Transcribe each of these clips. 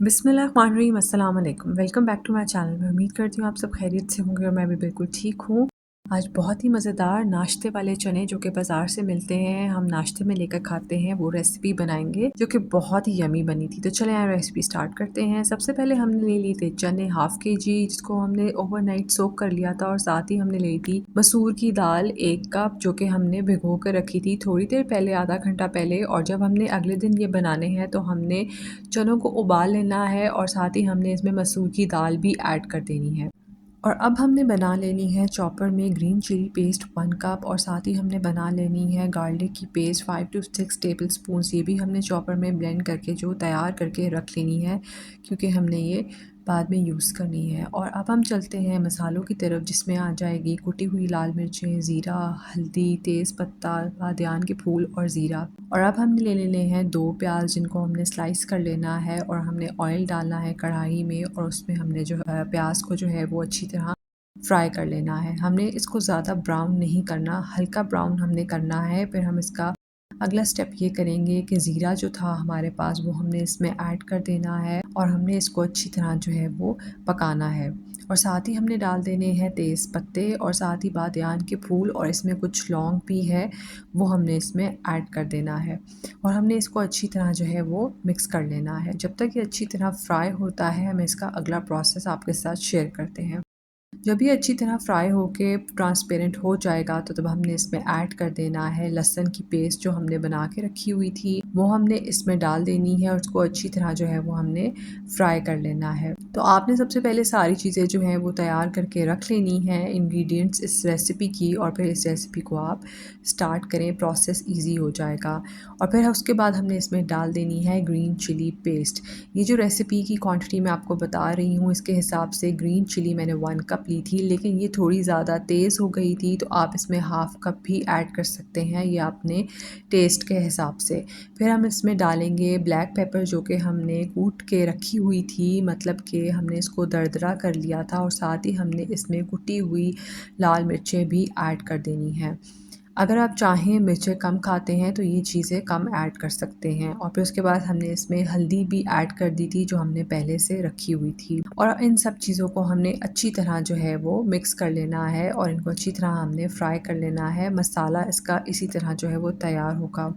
बिस्मिल्लाहिर्रहमानिर्रहीम अस्सलाम वालेकुम। Welcome back to my channel. मैं उम्मीद करती हूँ आप सब खैरियत से होंगे और मैं भी बिल्कुल ठीक हूँ। आज बहुत ही मज़ेदार नाश्ते वाले चने जो कि बाज़ार से मिलते हैं, हम नाश्ते में लेकर खाते हैं, वो रेसिपी बनाएंगे जो कि बहुत ही यमी बनी थी। तो चलें यार रेसिपी स्टार्ट करते हैं। सबसे पहले हमने ले लिए थे चने हाफ़ केजी, जिसको हमने ओवरनाइट सोक कर लिया था, और साथ ही हमने ली थी मसूर की दाल 1 कप, जो कि हमने भिगो कर रखी थी थोड़ी देर पहले, आधा घंटा पहले। और जब हमने अगले दिन ये बनाने हैं तो हमने चनों को उबाल लेना है और साथ ही हमने इसमें मसूर की दाल भी ऐड कर देनी है। और अब हमने बना लेनी है चॉपर में ग्रीन चिली पेस्ट 1 कप, और साथ ही हमने बना लेनी है गार्लिक की पेस्ट 5 टू 6 टेबल स्पून। ये भी हमने चॉपर में ब्लेंड करके जो तैयार करके रख लेनी है, क्योंकि हमने ये बाद में यूज़ करनी है। और अब हम चलते हैं मसालों की तरफ, जिसमें आ जाएगी कुटी हुई लाल मिर्चें, ज़ीरा, हल्दी, तेज़ पत्ता, बादियान के फूल और ज़ीरा। और अब हमने ले लेने हैं 2 प्याज, जिनको हमने स्लाइस कर लेना है, और हमने ऑयल डालना है कढ़ाई में, और उसमें हमने जो प्याज को जो है वो अच्छी तरह फ्राई कर लेना है। हमने इसको ज़्यादा ब्राउन नहीं करना, हल्का ब्राउन हमने करना है। फिर हम इसका अगला स्टेप ये करेंगे कि ज़ीरा जो था हमारे पास वो हमने इसमें ऐड कर देना है, और हमने इसको अच्छी तरह जो है वो पकाना है। और साथ ही हमने डाल देने हैं तेज़ पत्ते, और साथ ही बादियान के फूल, और इसमें कुछ लौंग भी है, वो हमने इसमें ऐड कर देना है। और हमने इसको अच्छी तरह जो है वो मिक्स कर लेना है। जब तक ये अच्छी तरह फ्राई होता है, हम इसका अगला प्रोसेस आपके साथ शेयर करते हैं। जब ये अच्छी तरह फ्राई होके ट्रांसपेरेंट हो जाएगा, तो तब हमने इसमें ऐड कर देना है लहसुन की पेस्ट जो हमने बना के रखी हुई थी, वो हमने इसमें डाल देनी है, और उसको अच्छी तरह जो है वो हमने फ्राई कर लेना है। तो आपने सबसे पहले सारी चीज़ें जो हैं वो तैयार करके रख लेनी हैं, इंग्रेडिएंट्स इस रेसिपी की, और फिर इस रेसिपी को आप स्टार्ट करें, प्रोसेस ईजी हो जाएगा। और फिर उसके बाद हमने इसमें डाल देनी है ग्रीन चिली पेस्ट। ये जो रेसिपी की क्वांटिटी मैं आपको बता रही हूँ, इसके हिसाब से ग्रीन चिली मैंने 1 कप ली थी, लेकिन ये थोड़ी ज़्यादा तेज़ हो गई थी, तो आप इसमें हाफ़ कप भी ऐड कर सकते हैं, ये अपने टेस्ट के हिसाब से। फिर हम इसमें डालेंगे ब्लैक पेपर, जो कि हमने कूट के रखी हुई थी, मतलब कि हमने इसको दरदरा कर लिया था, और साथ ही हमने इसमें कुटी हुई लाल मिर्चें भी ऐड कर देनी हैं। अगर आप चाहें मिर्चें कम खाते हैं तो ये चीज़ें कम ऐड कर सकते हैं। और फिर उसके बाद हमने इसमें हल्दी भी ऐड कर दी थी, जो हमने पहले से रखी हुई थी। और इन सब चीज़ों को हमने अच्छी तरह जो है वो मिक्स कर लेना है, और इनको अच्छी तरह हमने फ्राई कर लेना है। मसाला इसका इसी तरह जो है वो तैयार होगा।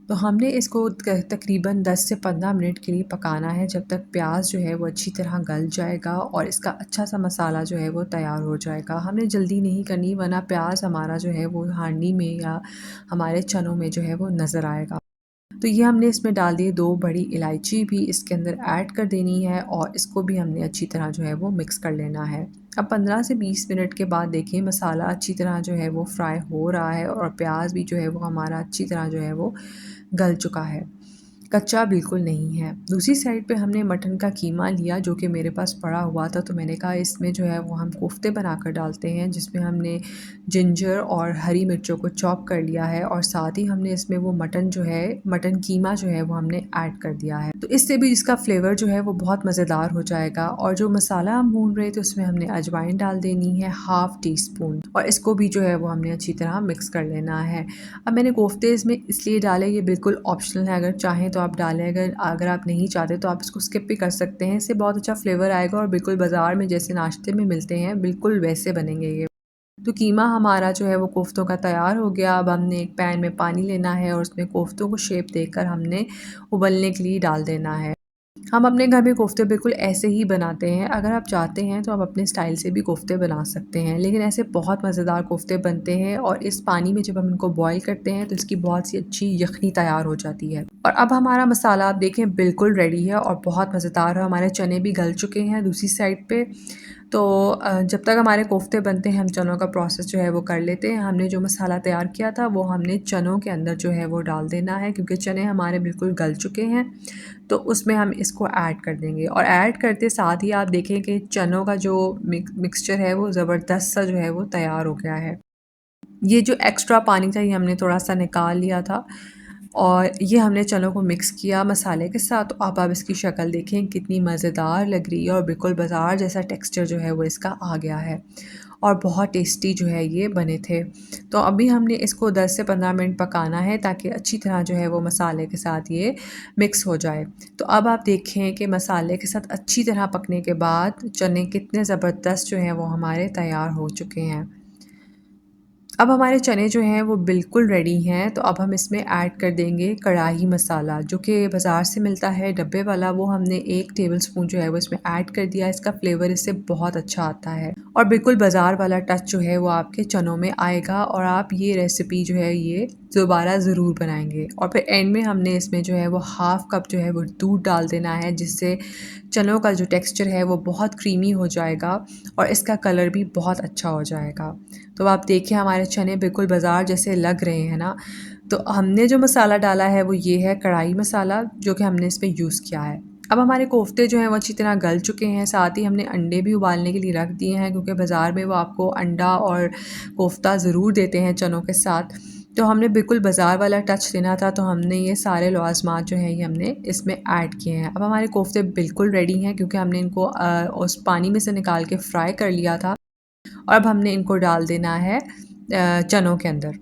तो हमने इसको तकरीबन 10 से 15 मिनट के लिए पकाना है, जब तक प्याज जो है वो अच्छी तरह गल जाएगा और इसका अच्छा सा मसाला जो है वो तैयार हो जाएगा। हमने जल्दी नहीं करनी, वरना प्याज हमारा जो है वो हांडी में या हमारे चनों में जो है वो नज़र आएगा। तो ये हमने इसमें डाल दिए 2 बड़ी इलायची भी इसके अंदर ऐड कर देनी है, और इसको भी हमने अच्छी तरह जो है वो मिक्स कर लेना है। अब 15 से 20 मिनट के बाद देखिए मसाला अच्छी तरह जो है वो फ्राई हो रहा है, और प्याज भी जो है वो हमारा अच्छी तरह जो है वो गल चुका है, कच्चा बिल्कुल नहीं है। दूसरी साइड पे हमने मटन का कीमा लिया, जो कि मेरे पास पड़ा हुआ था, तो मैंने कहा इसमें जो है वो हम कोफ्ते बनाकर डालते हैं, जिसमें हमने जिंजर और हरी मिर्चों को चॉप कर लिया है, और साथ ही हमने इसमें वो मटन जो है, मटन कीमा जो है वो हमने ऐड कर दिया है। तो इससे भी इसका फ्लेवर जो है वो बहुत मज़ेदार हो जाएगा। और जो मसाला हम भून रहे थे उसमें हमने अजवाइन डाल देनी है, हाफ़ टी स्पून, और इसको भी जो है वो हमने अच्छी तरह मिक्स कर लेना है। अब मैंने कोफ्ते इसमें इसलिए डाले, ये बिल्कुल ऑप्शनल है, अगर चाहें तो आप डालें, अगर अगर आप नहीं चाहते तो आप इसको स्किप भी कर सकते हैं। इससे बहुत अच्छा फ्लेवर आएगा, और बिल्कुल बाज़ार में जैसे नाश्ते में मिलते हैं बिल्कुल वैसे बनेंगे ये। तो कीमा हमारा जो है वो कोफ्तों का तैयार हो गया। अब हमने एक पैन में पानी लेना है, और उसमें कोफ्तों को शेप देकर हमने उबलने के लिए डाल देना है। हम अपने घर में कोफ्ते बिल्कुल ऐसे ही बनाते हैं। अगर आप चाहते हैं तो आप अपने स्टाइल से भी कोफ्ते बना सकते हैं, लेकिन ऐसे बहुत मज़ेदार कोफ्ते बनते हैं, और इस पानी में जब हम इनको बॉईल करते हैं तो इसकी बहुत सी अच्छी यखनी तैयार हो जाती है। और अब हमारा मसाला आप देखें बिल्कुल रेडी है, और बहुत मज़ेदार है। हमारे चने भी गल चुके हैं दूसरी साइड पे। तो जब तक हमारे कोफ्ते बनते हैं, हम चनों का प्रोसेस जो है वो कर लेते हैं। हमने जो मसाला तैयार किया था वो हमने चनों के अंदर जो है वो डाल देना है, क्योंकि चने हमारे बिल्कुल गल चुके हैं। तो उसमें हम इसको ऐड कर देंगे, और ऐड करते साथ ही आप देखें कि चनों का जो मिक्सचर है वो ज़बरदस्त सा जो है वो तैयार हो गया है। ये जो एक्स्ट्रा पानी था ये हमने थोड़ा सा निकाल लिया था, और ये हमने चनों को मिक्स किया मसाले के साथ। तो आप इसकी शक्ल देखें कितनी मज़ेदार लग रही है, और बिल्कुल बाज़ार जैसा टेक्सचर जो है वो इसका आ गया है। और बहुत टेस्टी जो है ये बने थे। तो अभी हमने इसको 10 से 15 मिनट पकाना है ताकि अच्छी तरह जो है वो मसाले के साथ ये मिक्स हो जाए। तो अब आप देखें कि मसाले के साथ अच्छी तरह पकने के बाद चने कितने ज़बरदस्त जो हैं वो हमारे तैयार हो चुके हैं। अब हमारे चने जो हैं वो बिल्कुल रेडी हैं, तो अब हम इसमें ऐड कर देंगे कढ़ाई मसाला जो कि बाज़ार से मिलता है डब्बे वाला। वो हमने 1 टेबलस्पून जो है वो इसमें ऐड कर दिया। इसका फ्लेवर इससे बहुत अच्छा आता है और बिल्कुल बाज़ार वाला टच जो है वो आपके चनों में आएगा और आप ये रेसिपी जो है ये दोबारा ज़रूर बनाएंगे। और फिर एंड में हमने इसमें जो है वो हाफ़ कप जो है वो दूध डाल देना है, जिससे चनों का जो टेक्सचर है वो बहुत क्रीमी हो जाएगा और इसका कलर भी बहुत अच्छा हो जाएगा। तो आप देखिए हमारे चने बिल्कुल बाज़ार जैसे लग रहे हैं ना। तो हमने जो मसाला डाला है वो ये है कढ़ाई मसाला, जो कि हमने इसमें यूज़ किया है। अब हमारे कोफ्ते जो हैं वो अच्छी तरह गल चुके हैं। साथ ही हमने अंडे भी उबालने के लिए रख दिए हैं, क्योंकि बाज़ार में वो आपको अंडा और कोफ्ता ज़रूर देते हैं चनों के साथ। तो हमने बिल्कुल बाज़ार वाला टच देना था, तो हमने ये सारे लवाज़मात जो हैं ये हमने इसमें ऐड किए हैं। अब हमारे कोफ्ते बिल्कुल रेडी हैं, क्योंकि हमने इनको उस पानी में से निकाल के फ्राई कर लिया था और अब हमने इनको डाल देना है चनों के अंदर।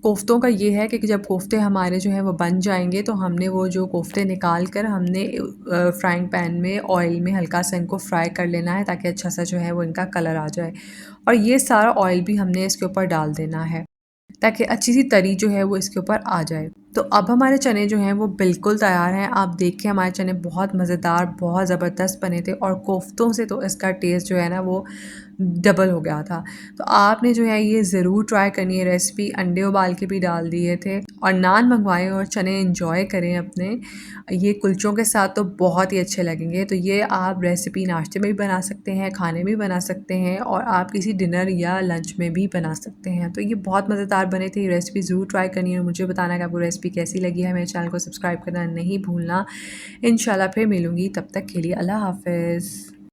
कोफ्तों का ये है कि जब कोफ्ते हमारे जो हैं वो बन जाएंगे, तो हमने वो जो कोफ्ते निकाल कर हमने फ्राइंग पैन में ऑयल में हल्का सा इनको फ्राई कर लेना है, ताकि अच्छा सा जो है वो इनका कलर आ जाए। और ये सारा ऑयल भी हमने इसके ऊपर डाल देना है, ताकि अच्छी सी तरी जो है वो इसके ऊपर आ जाए। तो अब हमारे चने जो हैं वो बिल्कुल तैयार हैं। आप देखिए हमारे चने बहुत मज़ेदार, बहुत ज़बरदस्त बने थे और कोफ्तों से तो इसका टेस्ट जो है ना वो डबल हो गया था। तो आपने जो है ये ज़रूर ट्राई करनी है रेसिपी। अंडे उबाल के भी डाल दिए थे और नान मंगवाएँ और चने एंजॉय करें अपने। ये कुलचों के साथ तो बहुत ही अच्छे लगेंगे। तो ये आप रेसिपी नाश्ते में भी बना सकते हैं, खाने में भी बना सकते हैं और आप किसी डिनर या लंच में भी बना सकते हैं। तो ये बहुत मज़ेदार बने थे। ये रेसिपी ज़रूर ट्राई करनी है और मुझे बताना कि आपको रेसिपी कैसी लगी है। मेरे चैनल को सब्सक्राइब करना नहीं भूलना। इंशाल्लाह फिर मिलूँगी, तब तक के लिए अल्लाह हाफ़िज़।